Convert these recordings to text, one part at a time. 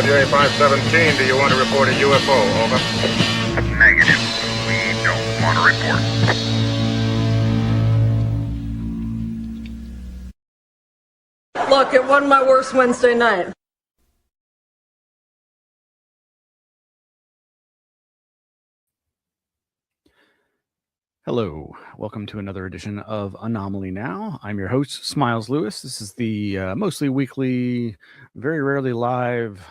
WA 517, do you want to report a UFO? Over. Negative. We don't want to report. Look, it wasn't my worst Wednesday night. Hello, welcome to another edition of Anomaly Now. I'm your host, Smiles Lewis. This is the mostly weekly, very rarely live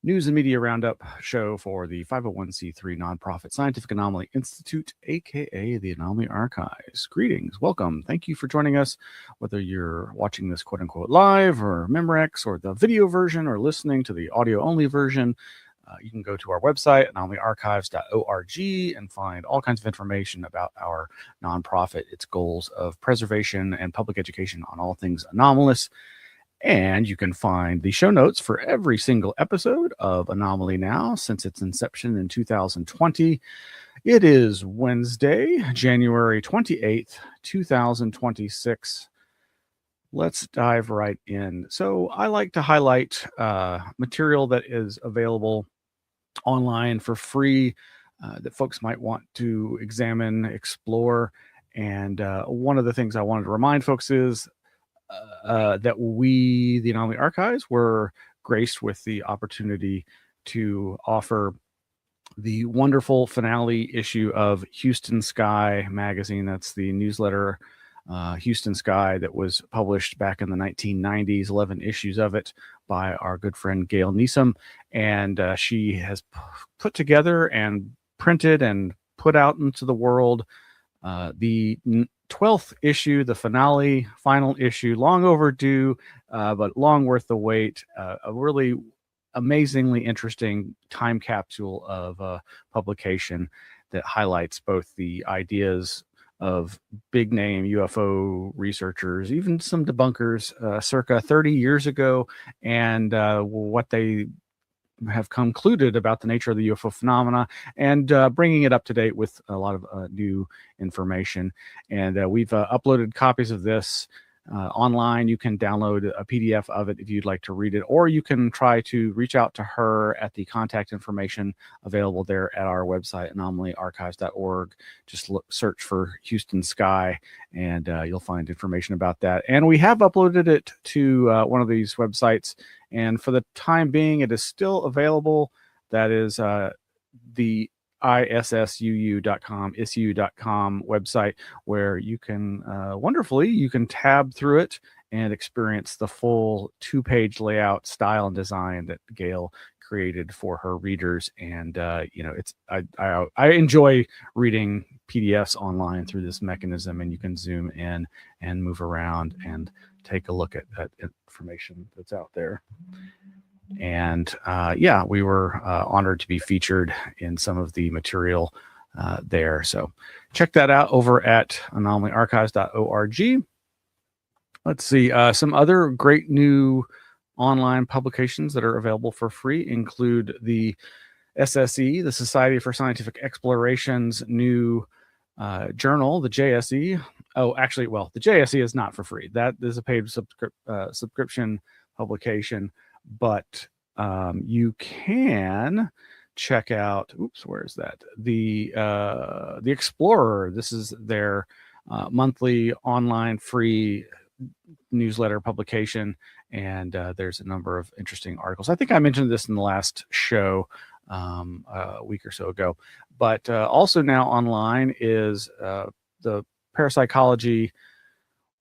news and media roundup show for the 501c3 nonprofit Scientific Anomaly Institute, aka the Anomaly Archives. Greetings, welcome. Thank you for joining us, whether you're watching this quote unquote live or Memorex or the video version or listening to the audio only version. You can go to our website, anomalyarchives.org, and find all kinds of information about our nonprofit, its goals of preservation and public education on all things anomalous. And you can find the show notes for every single episode of Anomaly Now since its inception in 2020. It is Wednesday, January 28th, 2026. Let's dive right in. So I like to highlight material that is available online for free that folks might want to examine, explore. And one of the things I wanted to remind folks is that we, the Anomaly Archives, were graced with the opportunity to offer the wonderful finale issue of Houston Sky magazine. That's the newsletter Houston Sky that was published back in the 1990s, 11 issues of it by our good friend Gail Neeson. And she has put together and printed and put out into the world the 12th issue, the final issue, long overdue, but long worth the wait. A really amazingly interesting time capsule of publication that highlights both the ideas of big name UFO researchers, even some debunkers circa 30 years ago, and what they have concluded about the nature of the UFO phenomena, and bringing it up to date with a lot of new information. And we've uploaded copies of this online. You can download a PDF of it if you'd like to read it, or you can try to reach out to her at the contact information available there at our website, anomalyarchives.org. Just search for Houston Sky, and you'll find information about that. And we have uploaded it to one of these websites, and for the time being, it is still available. That is the issuu.com website, where you can wonderfully, you can tab through it and experience the full 2-page layout, style, and design that Gail created for her readers. And it's I enjoy reading PDFs online through this mechanism, and you can zoom in and move around and take a look at that information that's out there. And we were honored to be featured in some of the material there. So check that out over at anomalyarchives.org. Let's see. Some other great new online publications that are available for free include the SSE, the Society for Scientific Exploration's new journal, the JSE. Oh, actually, well, the JSE is not for free. That is a paid subscription publication. But you can check out, where's that? The Explorer. This is their monthly online free newsletter publication, and there's a number of interesting articles. I think I mentioned this in the last show a week or so ago. But also now online is the parapsychology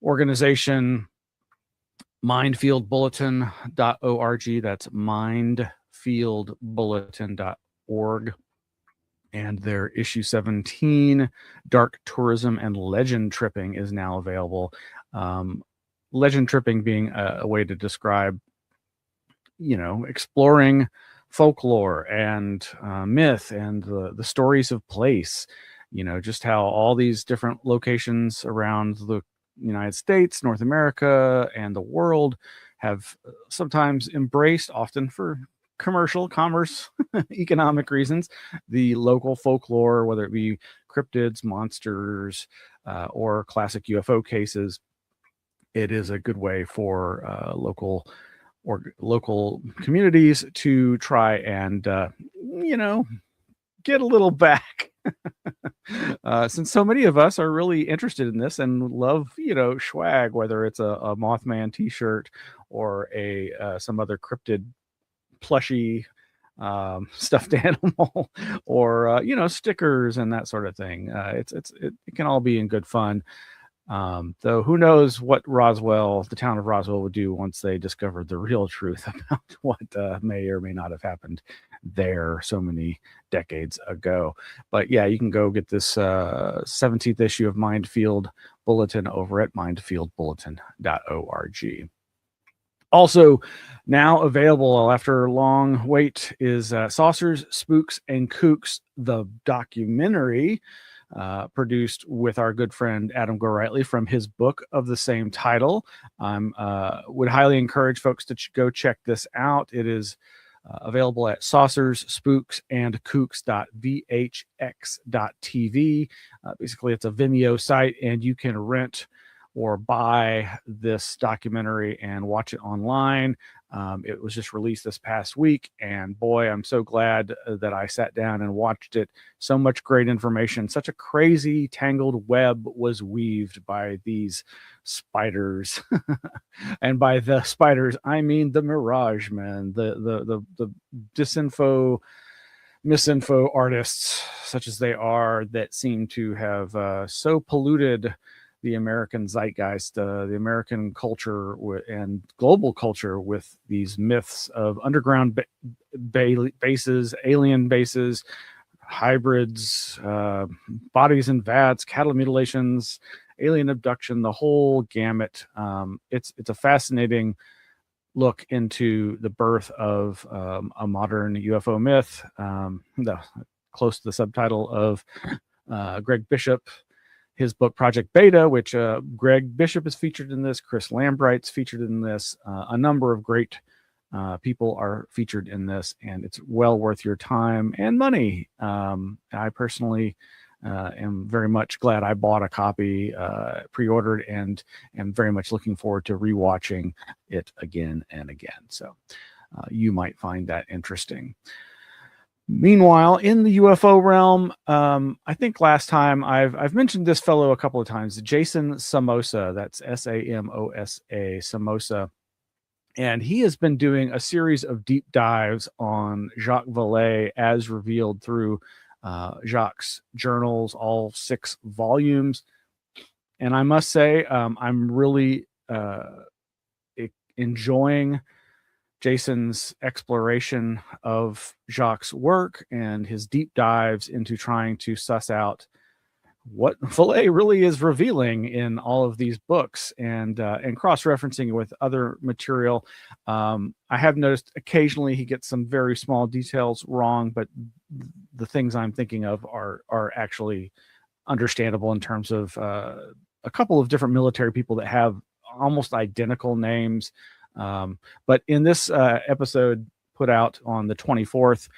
organization mindfieldbulletin.org. That's mindfieldbulletin.org. And their issue 17, Dark Tourism and Legend Tripping, is now available. Legend tripping being a way to describe, exploring folklore and myth and the stories of place. Just how all these different locations around the United States, North America, and the world have sometimes embraced, often for commerce, economic reasons, the local folklore, whether it be cryptids, monsters, or classic UFO cases. It is a good way for local or local communities to try and, get a little back. Since so many of us are really interested in this and love, swag, whether it's a Mothman t-shirt or some other cryptid plushy stuffed animal or stickers and that sort of thing. It can all be in good fun. Though who knows what the town of Roswell would do once they discovered the real truth about what may or may not have happened there so many decades ago. But yeah, you can go get this 17th issue of Mindfield Bulletin over at mindfieldbulletin.org. Also, now available after a long wait is Saucers, Spooks, and Kooks, the documentary, produced with our good friend Adam Gorightly from his book of the same title. Would highly encourage folks to go check this out. It is available at Saucers, Spooks, and Kooks.vhx.tv. Basically, it's a Vimeo site, and you can rent or buy this documentary and watch it online. It was just released this past week, and boy, I'm so glad that I sat down and watched it. So much great information. Such a crazy tangled web was weaved by these spiders. And by the spiders, I mean the Mirage Men, the disinfo, misinfo artists, such as they are, that seem to have so polluted the American zeitgeist, the American culture and global culture with these myths of underground bases, alien bases, hybrids, bodies in vats, cattle mutilations, alien abduction, the whole gamut. It's a fascinating look into the birth of a modern UFO myth, close to the subtitle of Greg Bishop, his book Project Beta, which Greg Bishop is featured in this, Chris Lambright's featured in this, a number of great people are featured in this, and it's well worth your time and money. I personally am very much glad I bought a copy, pre-ordered, and am very much looking forward to rewatching it again and again. So you might find that interesting. Meanwhile, in the UFO realm, I think last time I've mentioned this fellow a couple of times, Jason Samosa. That's Samosa, Samosa. And he has been doing a series of deep dives on Jacques Vallée as revealed through Jacques' journals, all 6 volumes. And I must say, I'm really enjoying Jason's exploration of Jacques' work and his deep dives into trying to suss out what Vallée really is revealing in all of these books, and cross-referencing with other material. I have noticed occasionally he gets some very small details wrong, but the things I'm thinking of are actually understandable in terms of a couple of different military people that have almost identical names. But in this episode put out on the 24th,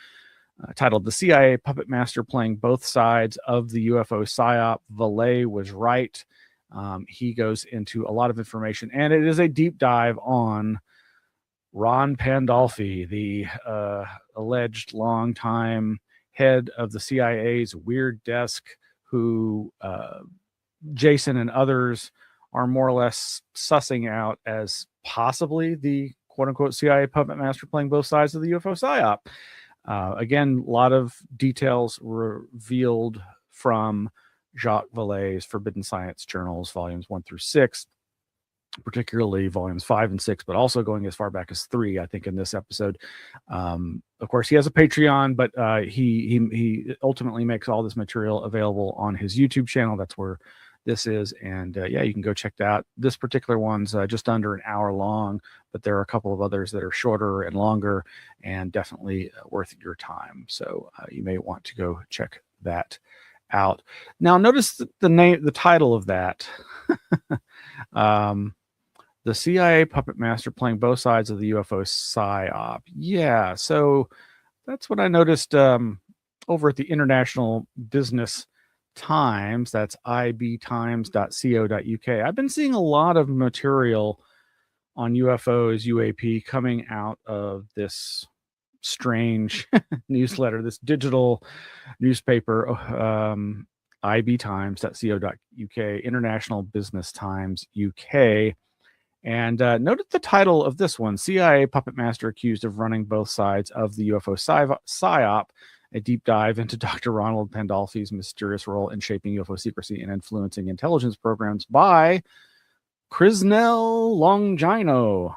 titled "The CIA Puppet Master Playing Both Sides of the UFO PSYOP, Vallée Was Right," he goes into a lot of information, and it is a deep dive on Ron Pandolfi, the alleged longtime head of the CIA's Weird Desk, who Jason and others are more or less sussing out as possibly the quote-unquote CIA puppet master playing both sides of the UFO PSYOP. Again, a lot of details revealed from Jacques Vallée's Forbidden Science journals, volumes 1 through 6, particularly volumes 5 and 6, but also going as far back as 3, I think, in this episode. Of course, he has a Patreon, but he ultimately makes all this material available on his YouTube channel. That's where this is, and yeah, you can go check that out. This particular one's just under an hour long, but there are a couple of others that are shorter and longer, and definitely worth your time. So you may want to go check that out. Now, notice the title of that. The CIA puppet master playing both sides of the UFO PSYOP. Yeah, so that's what I noticed over at the International Business Times. That's ibtimes.co.uk. I've been seeing a lot of material on UFOs, UAP, coming out of this strange newsletter, this digital newspaper, ibtimes.co.uk, International Business Times UK. And note the title of this one: CIA puppet master accused of running both sides of the UFO psyop, a deep dive into Dr. Ronald Pandolfi's mysterious role in shaping UFO secrecy and influencing intelligence programs by Crisnell Longino.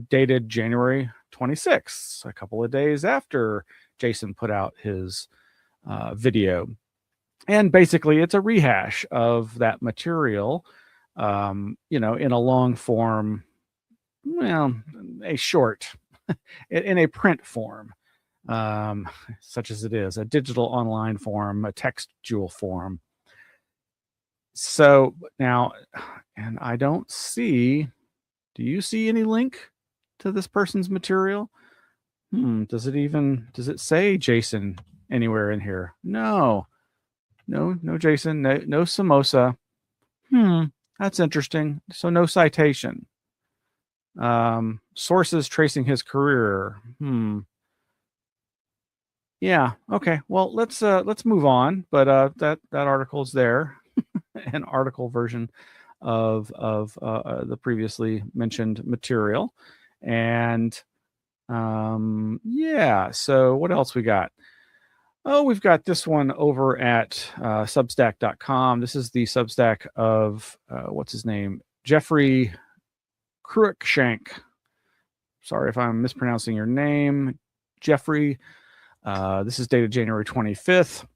Dated January 26th, a couple of days after Jason put out his video. And basically, it's a rehash of that material, in a long form, a short, in a print form, such as it is, a digital online form, a textual form. So now, and I don't see, do you see any link to this person's material? Does it say Jason anywhere in here? No, Jason, no samosa. That's interesting. So no citation. Sources tracing his career. Yeah. Okay. Well, let's move on. But that article's there, an article version of the previously mentioned material, and yeah. So what else we got? Oh, we've got this one over at Substack.com. This is the Substack of what's his name, Jeffrey Cruikshank. Sorry if I'm mispronouncing your name, Jeffrey. This is dated January 25th.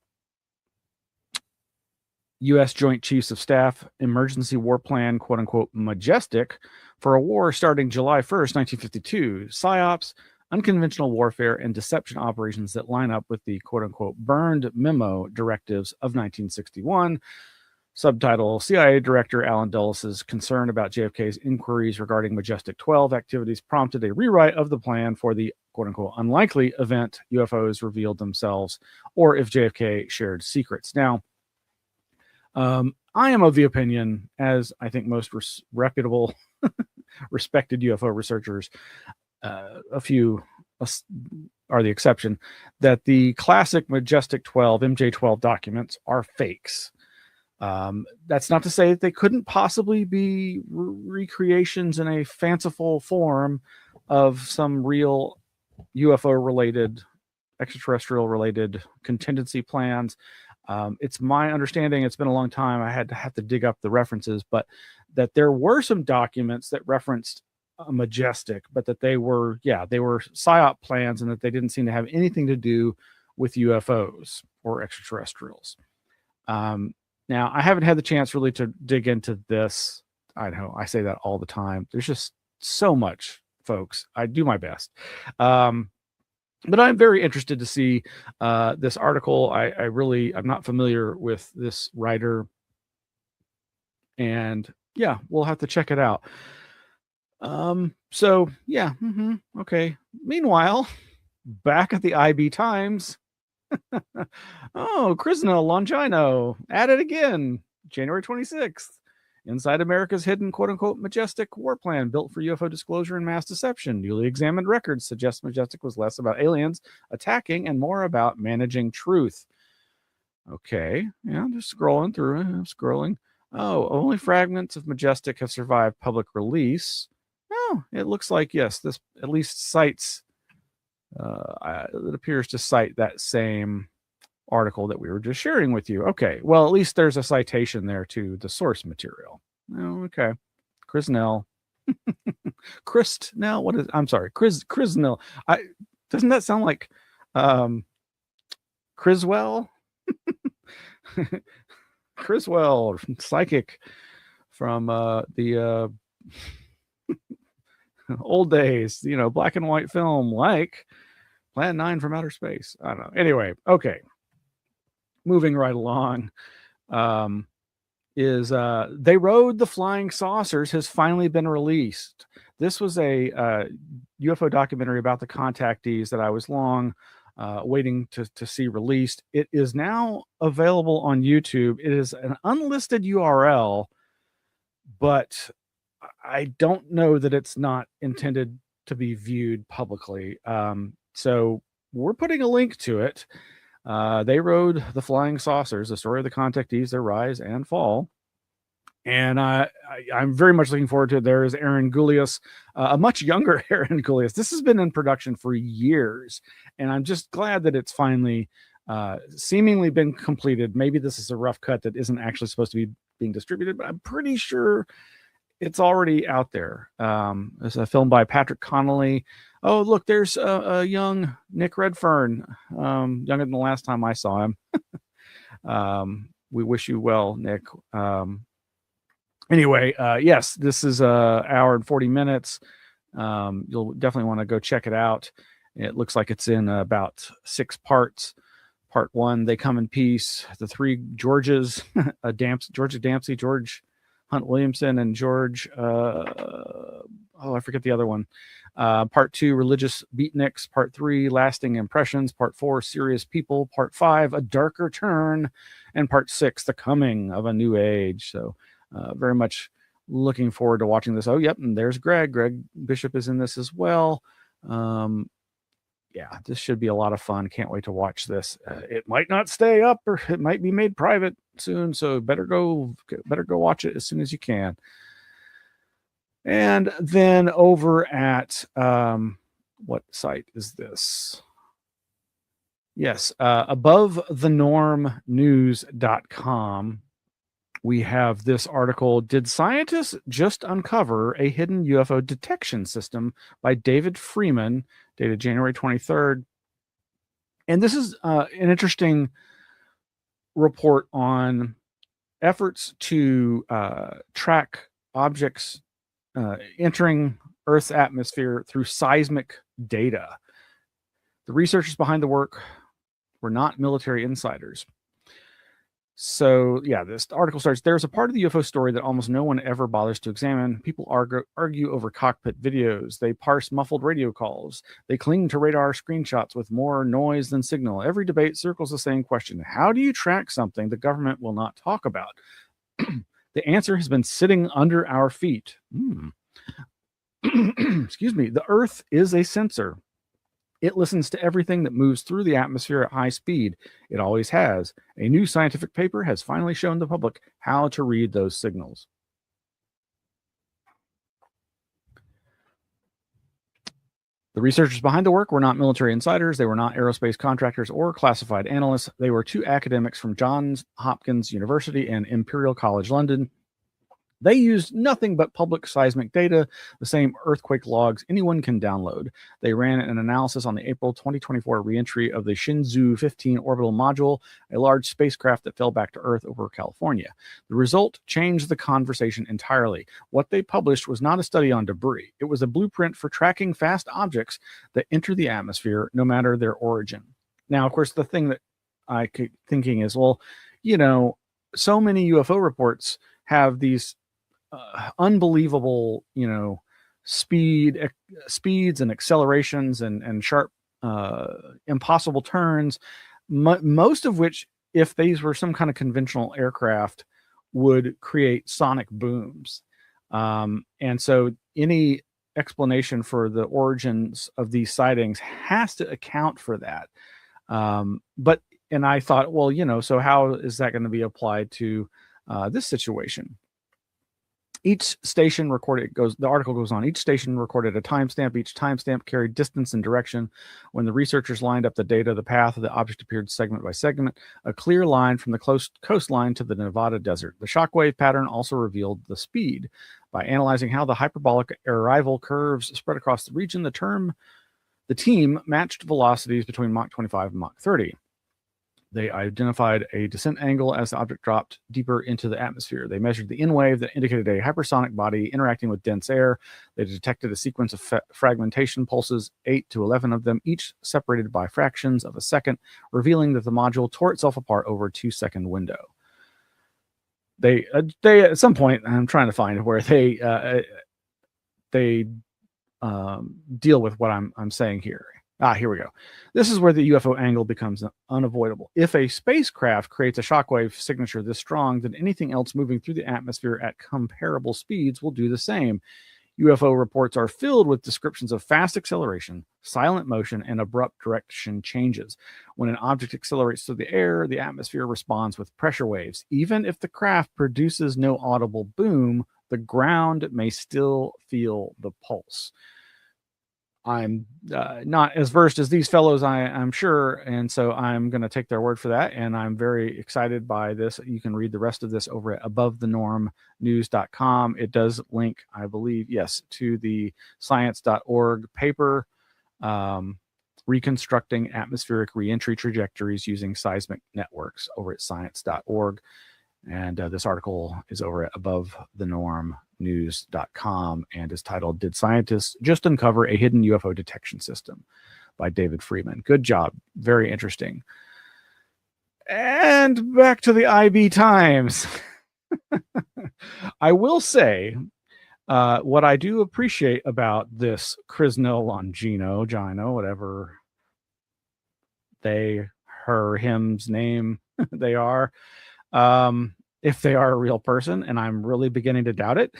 U.S. Joint Chiefs of Staff Emergency War Plan, quote unquote, majestic for a war starting July 1st, 1952. PSYOPs, unconventional warfare, and deception operations that line up with the quote unquote burned memo directives of 1961. Subtitle: CIA Director Alan Dulles' concern about JFK's inquiries regarding Majestic 12 activities prompted a rewrite of the plan for the quote unquote unlikely event UFOs revealed themselves, or if JFK shared secrets. Now, I am of the opinion, as I think most reputable, respected UFO researchers, a few are the exception, that the classic Majestic 12, MJ12 documents are fakes. That's not to say that they couldn't possibly be recreations in a fanciful form of some real UFO-related, extraterrestrial-related contingency plans. It's my understanding, it's been a long time, I have to dig up the references, but that there were some documents that referenced a Majestic, but that they were PSYOP plans, and that they didn't seem to have anything to do with UFOs or extraterrestrials. Now, I haven't had the chance really to dig into this. I know I say that all the time. There's just so much, folks. I do my best. But I'm very interested to see this article. I'm not familiar with this writer. And yeah, we'll have to check it out. So yeah. Okay. Meanwhile, back at the IB Times. Oh, Crisnell Longino at it again. January 26th. Inside America's hidden quote-unquote Majestic war plan built for UFO disclosure and mass deception. Newly examined records suggest Majestic was less about aliens attacking and more about managing truth. Okay. Yeah, just scrolling through. Oh, only fragments of Majestic have survived public release. Oh, it looks like, yes, this at least cites, it appears to cite that same article that we were just sharing with you. Okay, well, at least there's a citation there to the source material. Oh, okay. Crisnell. Christnell, what is, I'm sorry, Crisnell. Doesn't that sound like Criswell? Criswell, psychic from the old days, black and white film like Plan 9 from Outer Space. I don't know. Anyway, okay. Moving right along, They Rode the Flying Saucers has finally been released. This was a UFO documentary about the contactees that I was long waiting to see released. It is now available on YouTube. It is an unlisted URL, but I don't know that it's not intended to be viewed publicly. So we're putting a link to it. They rode the flying saucers, the story of the contactees, their rise and fall. And I'm very much looking forward to it. There is Aaron Gulius, a much younger Aaron Gulius. This has been in production for years, and I'm just glad that it's finally seemingly been completed. Maybe this is a rough cut that isn't actually supposed to be being distributed, but I'm pretty sure it's already out there. It's a film by Patrick Connolly. Oh, look, there's a young Nick Redfern, younger than the last time I saw him. We wish you well, Nick. Anyway, yes, this is an hour and 40 minutes. You'll definitely want to go check it out. It looks like it's in about 6 parts. Part 1, They Come in Peace. The 3 Georges, Georgia Dempsey, George Hunt Williamson, and George, I forget the other one. Part 2, Religious Beatniks. Part 3, Lasting Impressions. Part 4, Serious People. Part 5, A Darker Turn. And Part 6, The Coming of a New Age. So very much looking forward to watching this. Oh, yep, and there's Greg. Greg Bishop is in this as well. Yeah, this should be a lot of fun. Can't wait to watch this. It might not stay up, or it might be made private soon, so better go watch it as soon as you can. And then over at what site is this? Yes, AboveTheNormNews.com. We have this article, Did Scientists Just Uncover a Hidden UFO Detection System, by David Freeman, dated January 23rd. And this is an interesting report on efforts to track objects entering Earth's atmosphere through seismic data. The researchers behind the work were not military insiders. So, yeah, this article starts, there's a part of the UFO story that almost no one ever bothers to examine. People argue over cockpit videos. They parse muffled radio calls. They cling to radar screenshots with more noise than signal. Every debate circles the same question. How do you track something the government will not talk about? The answer has been sitting under our feet. Excuse me. The Earth is a sensor. It listens to everything that moves through the atmosphere at high speed. It always has. A new scientific paper has finally shown the public how to read those signals. The researchers behind the work were not military insiders. They were not aerospace contractors or classified analysts. They were 2 academics from Johns Hopkins University and Imperial College London. They used nothing but public seismic data, the same earthquake logs anyone can download. They ran an analysis on the April 2024 reentry of the Shenzhou 15 orbital module, a large spacecraft that fell back to Earth over California. The result changed the conversation entirely. What they published was not a study on debris. It was a blueprint for tracking fast objects that enter the atmosphere, no matter their origin. Now, of course, the thing that I keep thinking is, well, you know, so many UFO reports have these unbelievable, speeds and accelerations and sharp, impossible turns, most of which, if these were some kind of conventional aircraft, would create sonic booms. And so any explanation for the origins of these sightings has to account for that. And I thought, well, so how is that going to be applied to this situation? Each station recorded, the article goes on, each station recorded a timestamp. Each timestamp carried distance and direction. When the researchers lined up the data, the path of the object appeared segment by segment, a clear line from the coastline to the Nevada desert. The shockwave pattern also revealed the speed. By analyzing how the hyperbolic arrival curves spread across the region, the team matched velocities between Mach 25 and Mach 30. They identified a descent angle as the object dropped deeper into the atmosphere. They measured the N-wave that indicated a hypersonic body interacting with dense air. They detected a sequence of fragmentation pulses, 8 to 11 of them, each separated by fractions of a second, revealing that the module tore itself apart over a 2-second window. They at some point, I'm trying to find where they deal with what I'm saying here. Here we go. This is where the UFO angle becomes unavoidable. If a spacecraft creates a shockwave signature this strong, then anything else moving through the atmosphere at comparable speeds will do the same. UFO reports are filled with descriptions of fast acceleration, silent motion, and abrupt direction changes. When an object accelerates through the air, the atmosphere responds with pressure waves. Even if the craft produces no audible boom, the ground may still feel the pulse. I'm not as versed as these fellows, I'm sure, and so I'm going to take their word for that, and I'm very excited by this. You can read the rest of this over at abovethenormnews.com. It does link, I believe, yes, to the science.org paper, Reconstructing Atmospheric Reentry Trajectories Using Seismic Networks, over at science.org. And this article is over at abovethenormnews.com and is titled, Did Scientists Just Uncover a Hidden UFO Detection System? By David Freeman. Good job. Very interesting. And back to the IB Times. I will say, what I do appreciate about this Crisno Longino, Gino, whatever they, her, him's name they are, if they are a real person, and I'm really beginning to doubt it,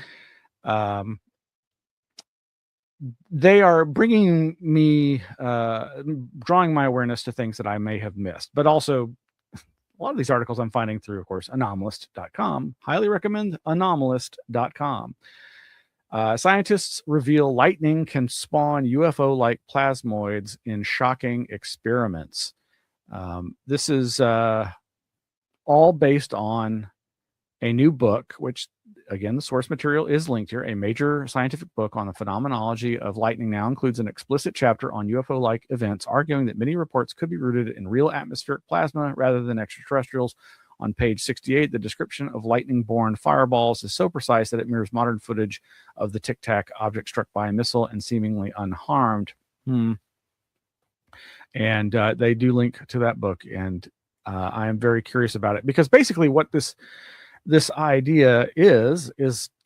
they are bringing me, drawing my awareness to things that I may have missed, but also a lot of these articles I'm finding through, of course, Anomalous.com. Highly recommend Anomalous.com. Scientists reveal lightning can spawn UFO-like plasmoids in shocking experiments. This is all based on a new book, which, again, the source material is linked here. A major scientific book on the phenomenology of lightning now includes an explicit chapter on UFO-like events, arguing that many reports could be rooted in real atmospheric plasma rather than extraterrestrials. On page 68, the description of lightning-born fireballs is so precise that it mirrors modern footage of the Tic Tac object struck by a missile and seemingly unharmed. And they do link to that book, and I am very curious about it, because basically what this idea is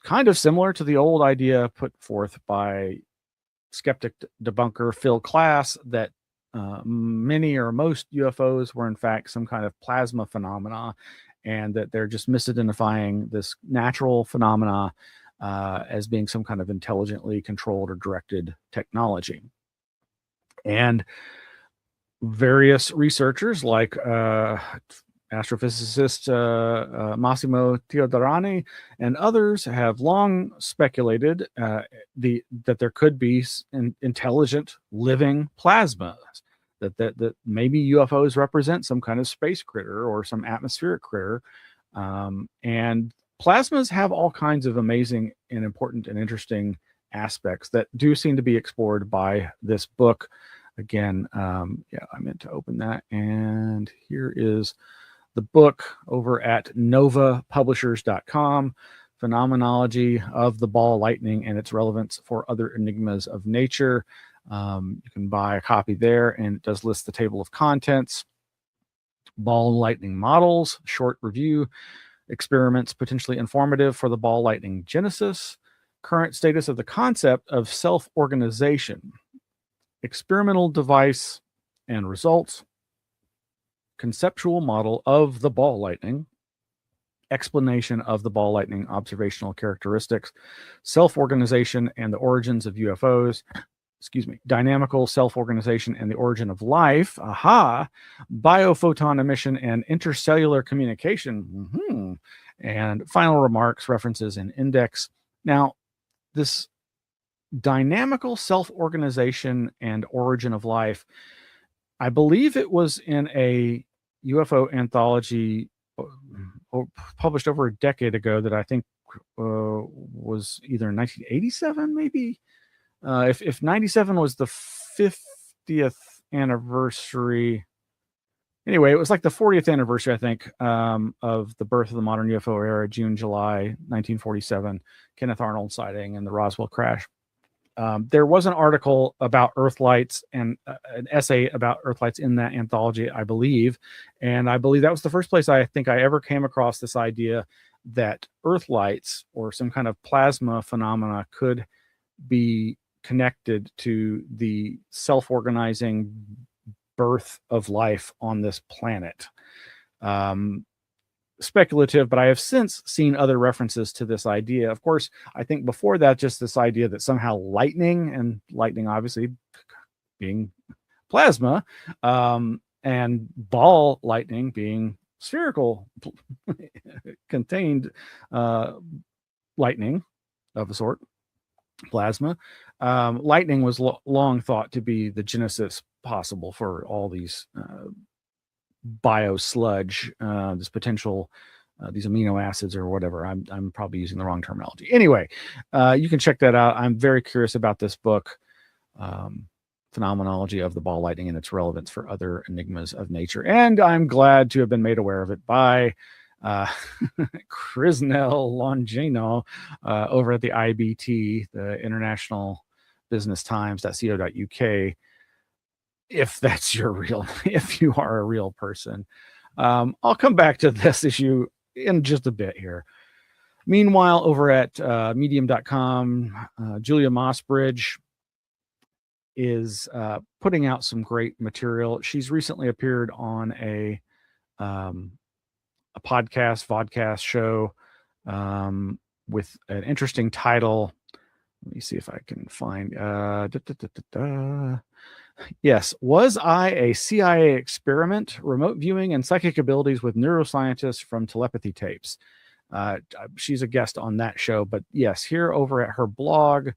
kind of similar to the old idea put forth by skeptic debunker Phil Klass, that many or most UFOs were in fact some kind of plasma phenomena, and that they're just misidentifying this natural phenomena as being some kind of intelligently controlled or directed technology. And various researchers like astrophysicist Massimo Teodorani and others have long speculated that there could be intelligent living plasmas, that maybe UFOs represent some kind of space critter or some atmospheric critter. And plasmas have all kinds of amazing and important and interesting aspects that do seem to be explored by this book. Again, yeah, I meant to open that, and here is the book over at novapublishers.com, Phenomenology of the Ball Lightning and Its Relevance for Other Enigmas of Nature. You can buy a copy there, and it does list the table of contents. Ball lightning models, short review, experiments potentially informative for the ball lightning genesis, current status of the concept of self-organization, experimental device and results, conceptual model of the ball lightning, explanation of the ball lightning observational characteristics, self-organization and the origins of UFOs, dynamical self-organization and the origin of life, biophoton emission and intercellular communication, and final remarks, references, and index. Now, this dynamical self-organization and origin of life, I believe it was in a UFO anthology published over a decade ago that I think was either 1987, maybe. If 97 was the 50th anniversary, anyway, it was like the 40th anniversary, I think, of the birth of the modern UFO era, June, July 1947, Kenneth Arnold sighting and the Roswell crash. There was an article about Earthlights and an essay about Earthlights in that anthology, I believe. And I believe that was the first place I think I ever came across this idea that Earthlights or some kind of plasma phenomena could be connected to the self-organizing birth of life on this planet. Speculative, but I have since seen other references to this idea. Of course, I think before that, just this idea that somehow lightning, and lightning obviously being plasma, and ball lightning being spherical contained lightning of a sort, plasma. Lightning was long thought to be the genesis possible for all these bio sludge, this potential, these amino acids or whatever. I'm probably using the wrong terminology. Anyway, you can check that out. I'm very curious about this book, Phenomenology of the Ball Lightning and its relevance for other enigmas of nature. And I'm glad to have been made aware of it by Crisnell Longino over at the IBT, the International Business Times.co.uk. If that's your real, if you are a real person. I'll come back to this issue in just a bit here. Meanwhile, over at medium.com, Julia Mossbridge is putting out some great material. She's recently appeared on a vodcast show with an interesting title. Let me see if I can find Yes. Was I a CIA experiment? Remote viewing and psychic abilities with neuroscientists from telepathy tapes. She's a guest on that show, but yes, here over at her blog,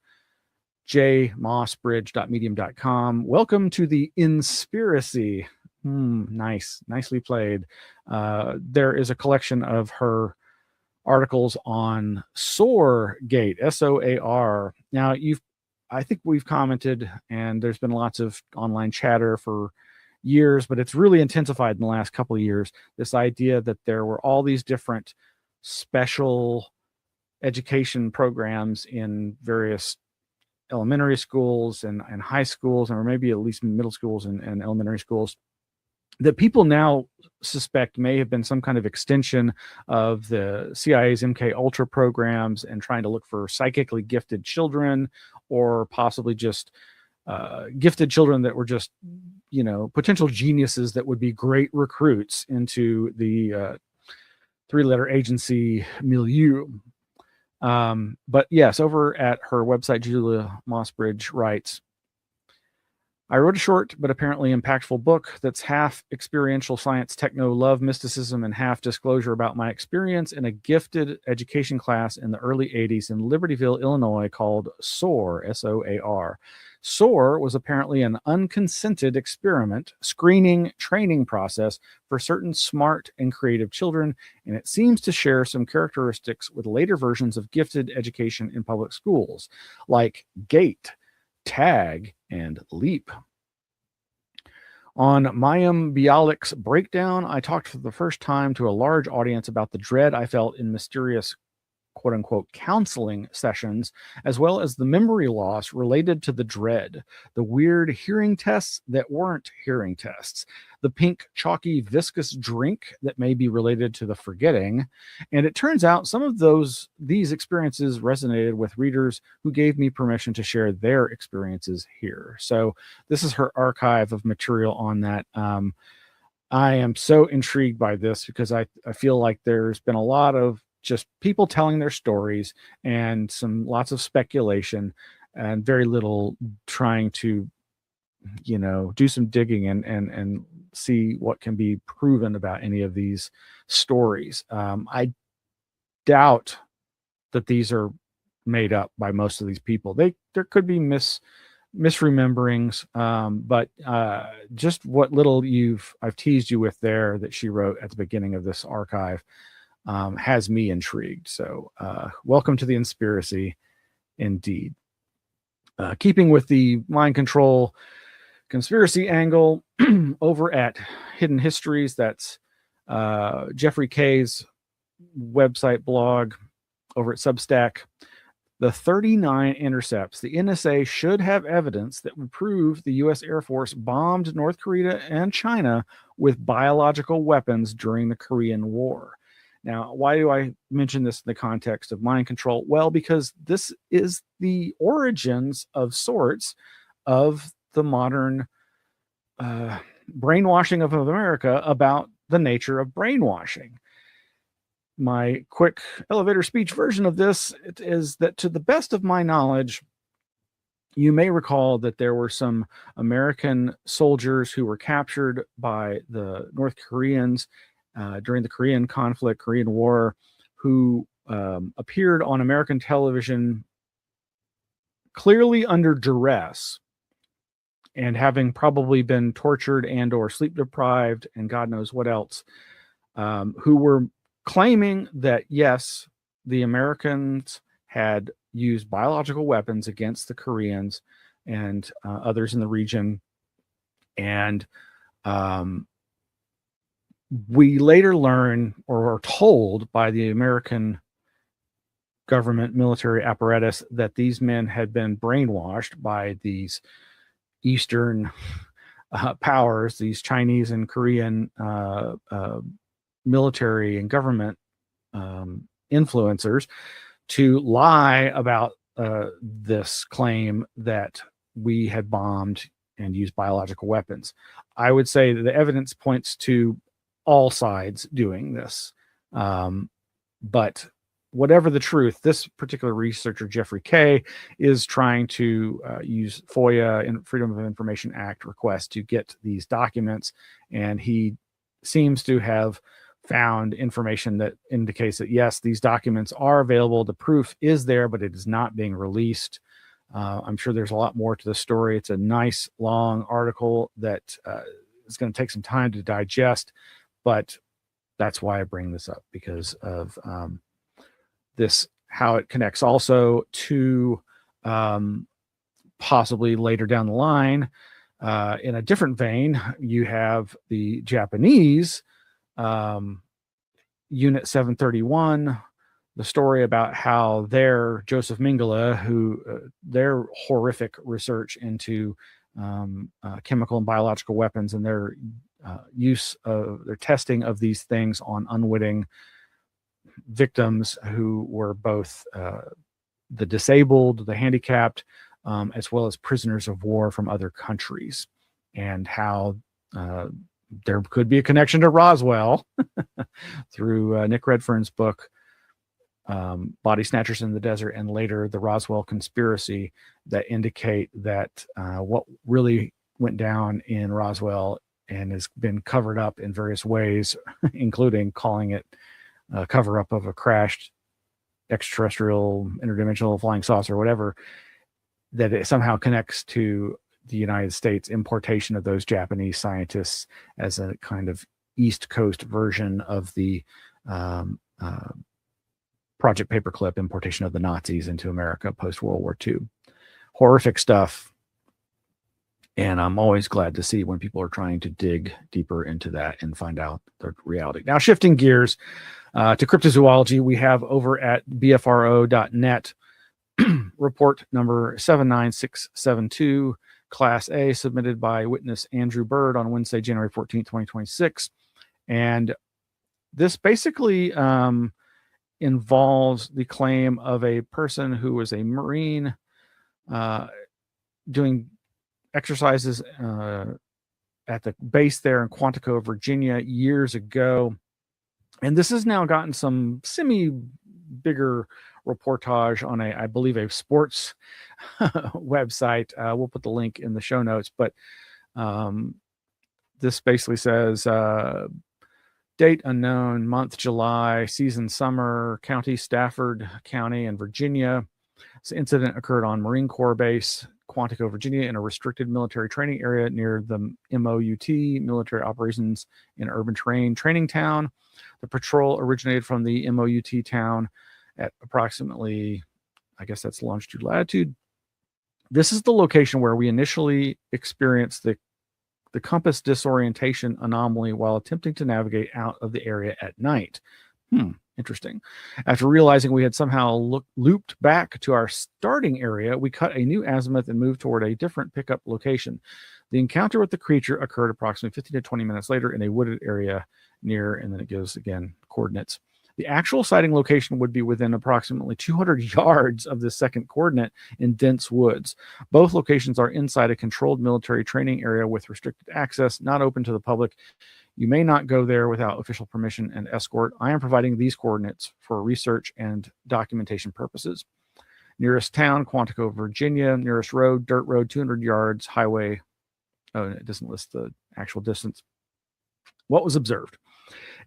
jmossbridge.medium.com. Welcome to the Inspiracy. Nicely played. There is a collection of her articles on Soargate, SOAR. Now, I think we've commented, and there's been lots of online chatter for years, but it's really intensified in the last couple of years. This idea that there were all these different special education programs in various elementary schools and high schools, or maybe at least middle schools and elementary schools, that people now suspect may have been some kind of extension of the CIA's MK Ultra programs and trying to look for psychically gifted children, or possibly just gifted children that were just, potential geniuses that would be great recruits into the three-letter agency milieu. But yes, over at her website, Julia Mossbridge writes, I wrote a short but apparently impactful book that's half experiential science, techno, love, mysticism, and half disclosure about my experience in a gifted education class in the early 80s in Libertyville, Illinois, called SOAR, S-O-A-R. SOAR was apparently an unconsented experiment, screening, training process for certain smart and creative children, and it seems to share some characteristics with later versions of gifted education in public schools, like GATE, TAG, and LEAP. On Mayim Bialik's breakdown, I talked for the first time to a large audience about the dread I felt in mysterious quote-unquote counseling sessions, as well as the memory loss related to the dread, the weird hearing tests that weren't hearing tests, the pink, chalky, viscous drink that may be related to the forgetting. And it turns out some of these experiences resonated with readers who gave me permission to share their experiences here. So this is her archive of material on that. I am so intrigued by this because I feel like there's been a lot of just people telling their stories and lots of speculation and very little trying to, do some digging and see what can be proven about any of these stories. I doubt that these are made up by most of these people. There could be misrememberings, but just what little I've teased you with there that she wrote at the beginning of this archive has me intrigued. So welcome to the Inspiracy indeed. Keeping with the mind control conspiracy angle, over at Hidden Histories, that's Jeffrey Kay's website blog over at Substack. The 39 intercepts. The NSA should have evidence that would prove the U.S. Air Force bombed North Korea and China with biological weapons during the Korean War. Now, why do I mention this in the context of mind control? Well, because this is the origins of sorts of the modern brainwashing of America about the nature of brainwashing. My quick elevator speech version of this is that, to the best of my knowledge, you may recall that there were some American soldiers who were captured by the North Koreans during the Korean conflict, Korean War, who appeared on American television clearly under duress and having probably been tortured and or sleep deprived and God knows what else, who were claiming that, yes, the Americans had used biological weapons against the Koreans and others in the region. And we later learn, or are told by the American government military apparatus, that these men had been brainwashed by these Eastern powers, these Chinese and Korean military and government influencers, to lie about this claim that we had bombed and used biological weapons. I would say that the evidence points to all sides doing this. But whatever the truth, this particular researcher, Jeffrey Kay, is trying to use FOIA and Freedom of Information Act requests to get these documents. And he seems to have found information that indicates that, yes, these documents are available. The proof is there, but it is not being released. I'm sure there's a lot more to the story. It's a nice long article that is going to take some time to digest, but that's why I bring this up, because of this, how it connects also to possibly later down the line, in a different vein, you have the Japanese Unit 731, the story about how their Joseph Mengele, who their horrific research into chemical and biological weapons and their use of their testing of these things on unwitting victims who were both the disabled, the handicapped, as well as prisoners of war from other countries, and how there could be a connection to Roswell through Nick Redfern's book, Body Snatchers in the Desert, and later the Roswell Conspiracy, that indicate that what really went down in Roswell and has been covered up in various ways, including calling it a cover up of a crashed extraterrestrial interdimensional flying saucer, whatever, that it somehow connects to the United States importation of those Japanese scientists as a kind of East Coast version of the Project Paperclip importation of the Nazis into America post World War II. Horrific stuff. And I'm always glad to see when people are trying to dig deeper into that and find out the reality. Now, shifting gears to cryptozoology, we have over at bfro.net report number 79672, Class A, submitted by witness Andrew Bird on Wednesday, January 14th, 2026. And this basically involves the claim of a person who was a Marine doing exercises at the base there in Quantico, Virginia, years ago. And this has now gotten some bigger reportage on I believe a sports website. We'll put the link in the show notes, but this basically says date unknown, month July, season summer, county Stafford County in Virginia. This incident occurred on Marine Corps Base, Quantico, Virginia, in a restricted military training area near the MOUT, Military Operations in Urban Terrain Training Town. The patrol originated from the MOUT town at approximately, I guess that's longitude, latitude. This is the location where we initially experienced the compass disorientation anomaly while attempting to navigate out of the area at night. Interesting. After realizing we had somehow looped back to our starting area, we cut a new azimuth and moved toward a different pickup location. The encounter with the creature occurred approximately 15 to 20 minutes later in a wooded area near, and then it gives again coordinates, The actual sighting location would be within approximately 200 yards of the second coordinate in dense woods. Both locations are inside a controlled military training area with restricted access, not open to the public. You may not go there without official permission and escort. I am providing these coordinates for research and documentation purposes. Nearest town, Quantico, Virginia. Nearest road, dirt road, 200 yards. Highway. Oh, it doesn't list the actual distance. What was observed?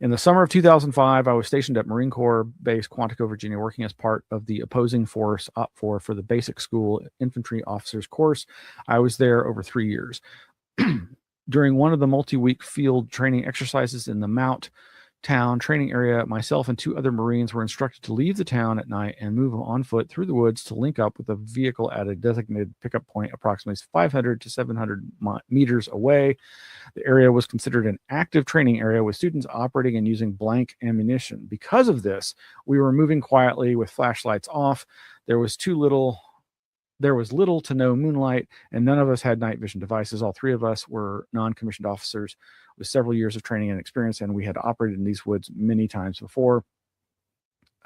In the summer of 2005, I was stationed at Marine Corps Base, Quantico, Virginia, working as part of the opposing force OPFOR for the basic school infantry officers course. I was there over 3 years. During one of the multi-week field training exercises in the Mount Town training area, myself and 2 other Marines were instructed to leave the town at night and move on foot through the woods to link up with a vehicle at a designated pickup point approximately 500 to 700 meters away. The area was considered an active training area with students operating and using blank ammunition. Because of this, we were moving quietly with flashlights off. There was little to no moonlight, and none of us had night vision devices. All 3 of us were non-commissioned officers with several years of training and experience, and we had operated in these woods many times before.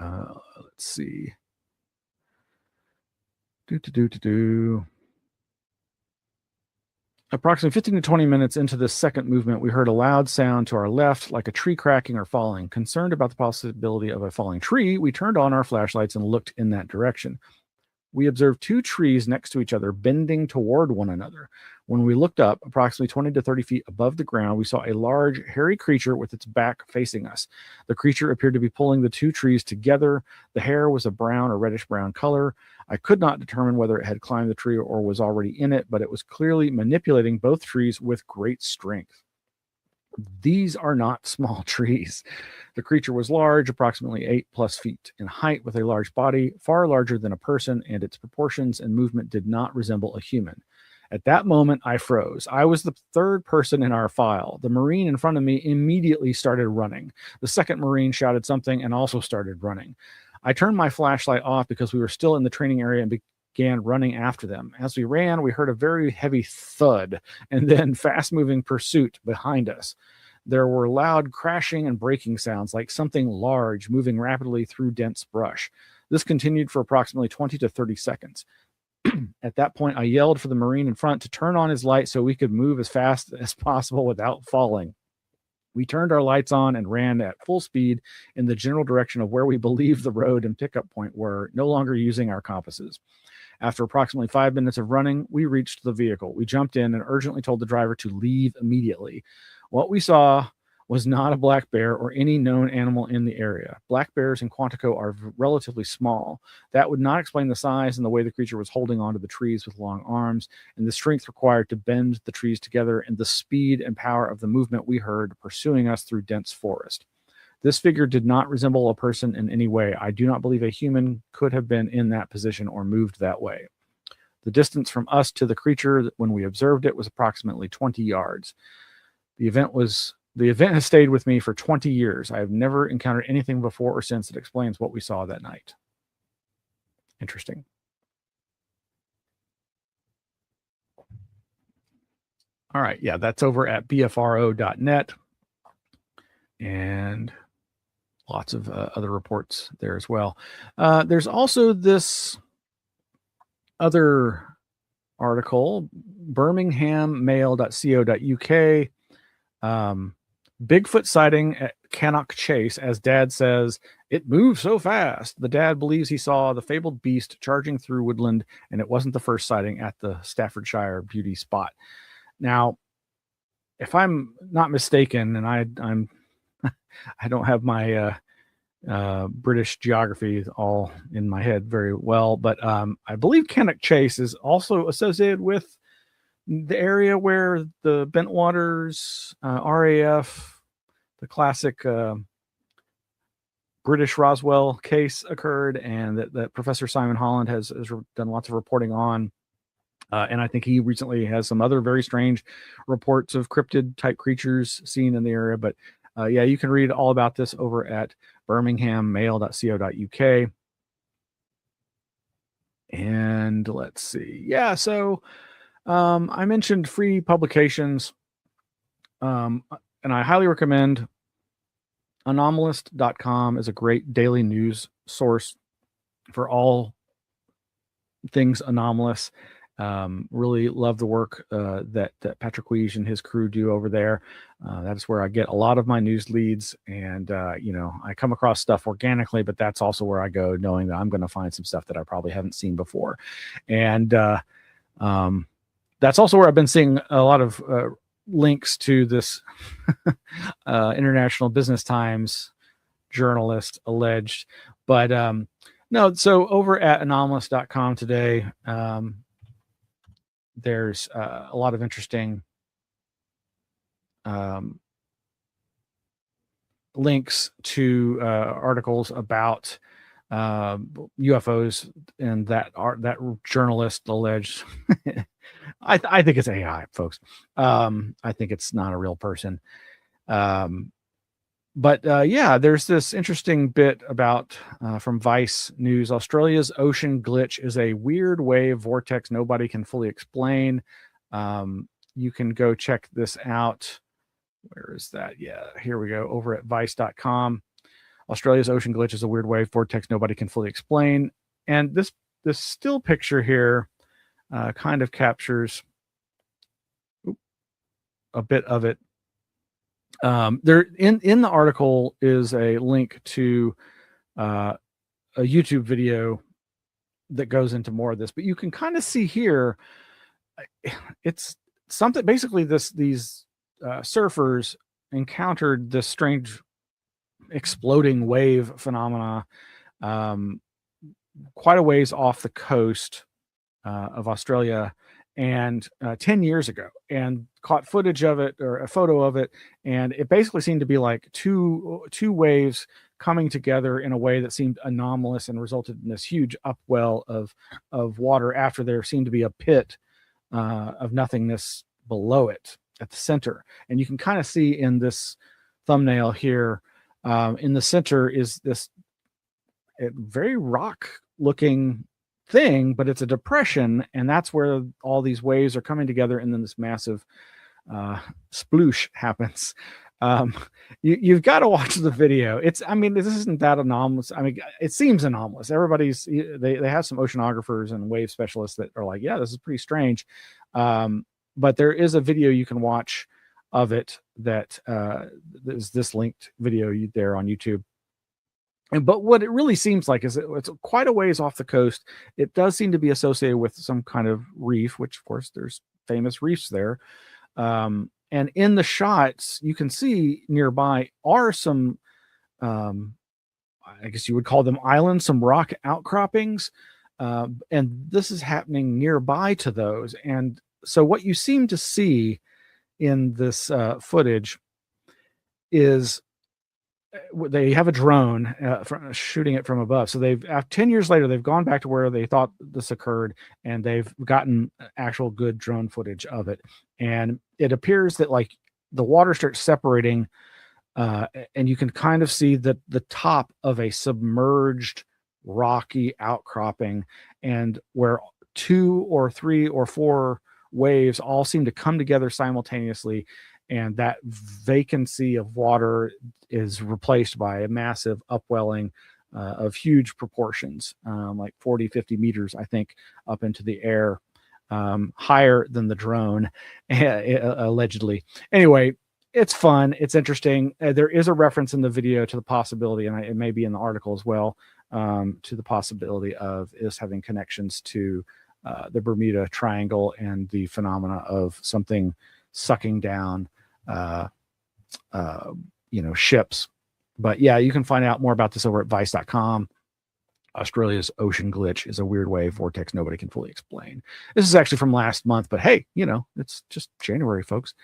Let's see. Approximately 15 to 20 minutes into this second movement, we heard a loud sound to our left, like a tree cracking or falling. Concerned about the possibility of a falling tree, we turned on our flashlights and looked in that direction. We observed 2 trees next to each other, bending toward one another. When we looked up, approximately 20 to 30 feet above the ground, we saw a large, hairy creature with its back facing us. The creature appeared to be pulling the 2 trees together. The hair was a brown or reddish-brown color. I could not determine whether it had climbed the tree or was already in it, but it was clearly manipulating both trees with great strength. These are not small trees. The creature was large, approximately 8+ feet in height, with a large body, far larger than a person, and its proportions and movement did not resemble a human. At that moment, I froze. I was the 3rd person in our file. The Marine in front of me immediately started running. The 2nd Marine shouted something and also started running. I turned my flashlight off because we were still in the training area and began running after them. As we ran, we heard a very heavy thud and then fast-moving pursuit behind us. There were loud crashing and breaking sounds like something large moving rapidly through dense brush. This continued for approximately 20 to 30 seconds. At that point, I yelled for the Marine in front to turn on his light so we could move as fast as possible without falling. We turned our lights on and ran at full speed in the general direction of where we believed the road and pickup point were, no longer using our compasses. After approximately 5 minutes of running, we reached the vehicle. We jumped in and urgently told the driver to leave immediately. What we saw was not a black bear or any known animal in the area. Black bears in Quantico are relatively small. That would not explain the size and the way the creature was holding onto the trees with long arms and the strength required to bend the trees together and the speed and power of the movement we heard pursuing us through dense forest. This figure did not resemble a person in any way. I do not believe a human could have been in that position or moved that way. The distance from us to the creature when we observed it was approximately 20 yards. The event has stayed with me for 20 years. I have never encountered anything before or since that explains what we saw that night. Interesting. All right. Yeah, that's over at bfro.net. And lots of other reports there as well. There's also this other article, birminghammail.co.uk. Bigfoot sighting at Cannock Chase, as dad says, it moves so fast. The dad believes he saw the fabled beast charging through woodland, and it wasn't the first sighting at the Staffordshire beauty spot. Now, if I'm not mistaken, and I'm I don't have my British geography all in my head very well, but I believe Cannock Chase is also associated with the area where the Bentwaters RAF, the classic British Roswell case occurred, and that Professor Simon Holland has done lots of reporting on. And I think he recently has some other very strange reports of cryptid type creatures seen in the area. But yeah, you can read all about this over at birminghammail.co.uk. And let's see. Yeah, so I mentioned free publications, and I highly recommend Anomalous.com is a great daily news source for all things anomalous. Really love the work that Patrick Weege and his crew do over there. That is where I get a lot of my news leads, and I come across stuff organically, but that's also where I go knowing that I'm going to find some stuff that I probably haven't seen before. And that's also where I've been seeing a lot of links to this International Business Times journalist alleged, but no. So over at anomalous.com today, there's a lot of interesting links to articles about UFOs, and that journalist alleged. I think it's AI, folks. I think it's not a real person. But there's this interesting bit about from Vice News. Australia's ocean glitch is a weird wave vortex nobody can fully explain. You can go check this out. Where is that? Yeah, here we go. Over at vice.com. Australia's ocean glitch is a weird wave vortex nobody can fully explain. And this still picture here kind of captures a bit of it. There in the article is a link to a YouTube video that goes into more of this, but you can kind of see here it's something. Basically, these surfers encountered this strange exploding wave phenomena quite a ways off the coast of Australia, and 10 years ago, and caught footage of it, or a photo of it, and it basically seemed to be like two waves coming together in a way that seemed anomalous and resulted in this huge upwell of water after there seemed to be a pit of nothingness below it at the center. And you can kind of see in this thumbnail here, in the center is this very rock looking thing, but it's a depression, and that's where all these waves are coming together, and then this massive sploosh happens. You've got to watch the video. This isn't that anomalous. I mean, it seems anomalous. They have some oceanographers and wave specialists that are like, yeah, this is pretty strange. But there is a video you can watch of it that is this linked video there on YouTube. But what it really seems like is it's quite a ways off the coast. It does seem to be associated with some kind of reef, which of course there's famous reefs there. And in the shots, you can see nearby are some, I guess you would call them islands, some rock outcroppings. And this is happening nearby to those. And so what you seem to see in this footage is they have a drone shooting it from above. So 10 years later, they've gone back to where they thought this occurred, and they've gotten actual good drone footage of it. And it appears that like the water starts separating, and you can kind of see the top of a submerged rocky outcropping, and where 2 or 3 or 4 waves all seem to come together simultaneously, and that vacancy of water is replaced by a massive upwelling of huge proportions, like 40-50 meters, I think, up into the air, higher than the drone, allegedly. Anyway, it's fun. It's interesting. There is a reference in the video to the possibility, and it may be in the article as well, to the possibility of this having connections to the Bermuda Triangle and the phenomena of something sucking down ships. But yeah, you can find out more about this over at vice.com. Australia's ocean glitch is a weird wave vortex nobody can fully explain. This is actually from last month, but hey, it's just January, folks.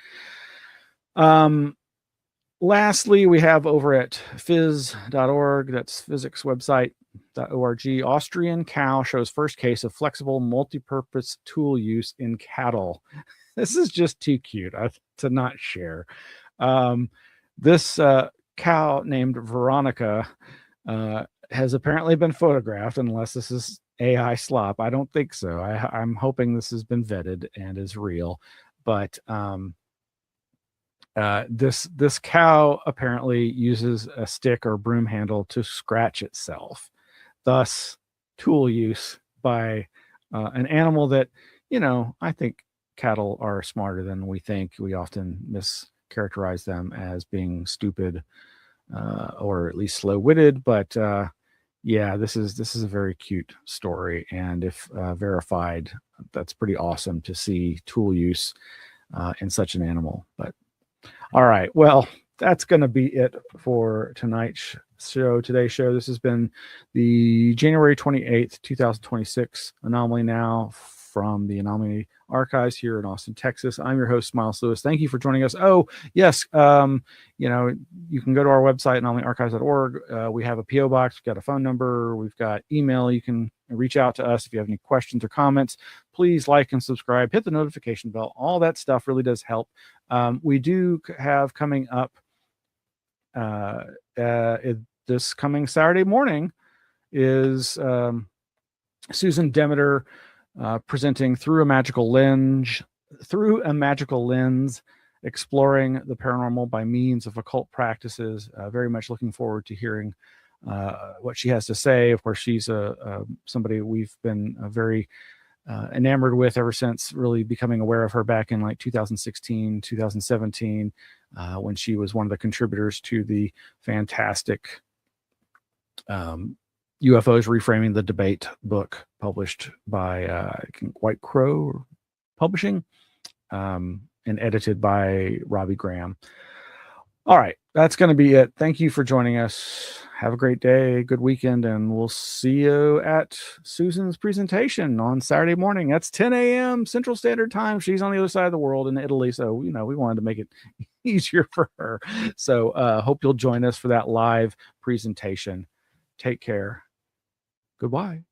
Lastly, we have over at phys.org, that's physics website.org, Austrian cow shows first case of flexible multi-purpose tool use in cattle. This is just too cute to not share. This cow named Veronica has apparently been photographed, unless this is AI slop. I don't think so. I'm hoping this has been vetted and is real. But This cow apparently uses a stick or broom handle to scratch itself, thus tool use by an animal that, I think cattle are smarter than we think. We often mischaracterize them as being stupid or at least slow-witted, but yeah, this is a very cute story, and if verified, that's pretty awesome to see tool use in such an animal. But all right, well, that's going to be it for tonight's show. Today's show. This has been the January 28th, 2026 Anomaly Now from the Anomaly Archives here in Austin, Texas. I'm your host, Miles Lewis. Thank you for joining us. Oh, yes, you can go to our website, anomalyarchives.org. We have a P.O. box. We've got a phone number. We've got email. You can reach out to us if you have any questions or comments. Please like and subscribe. Hit the notification bell. All that stuff really does help. We do have coming up this coming Saturday morning is Susan Demeter presenting Through a Magical Lens, exploring the paranormal by means of occult practices. Very much looking forward to hearing what she has to say. Of course, she's somebody we've been very enamored with ever since really becoming aware of her back in like 2016, 2017, when she was one of the contributors to the fantastic UFOs Reframing the Debate book published by White Crow Publishing and edited by Robbie Graham. All right, that's going to be it. Thank you for joining us. Have a great day, good weekend, and we'll see you at Susan's presentation on Saturday morning. That's 10 a.m. Central Standard Time. She's on the other side of the world in Italy, so we wanted to make it easier for her. So hope you'll join us for that live presentation. Take care. Goodbye.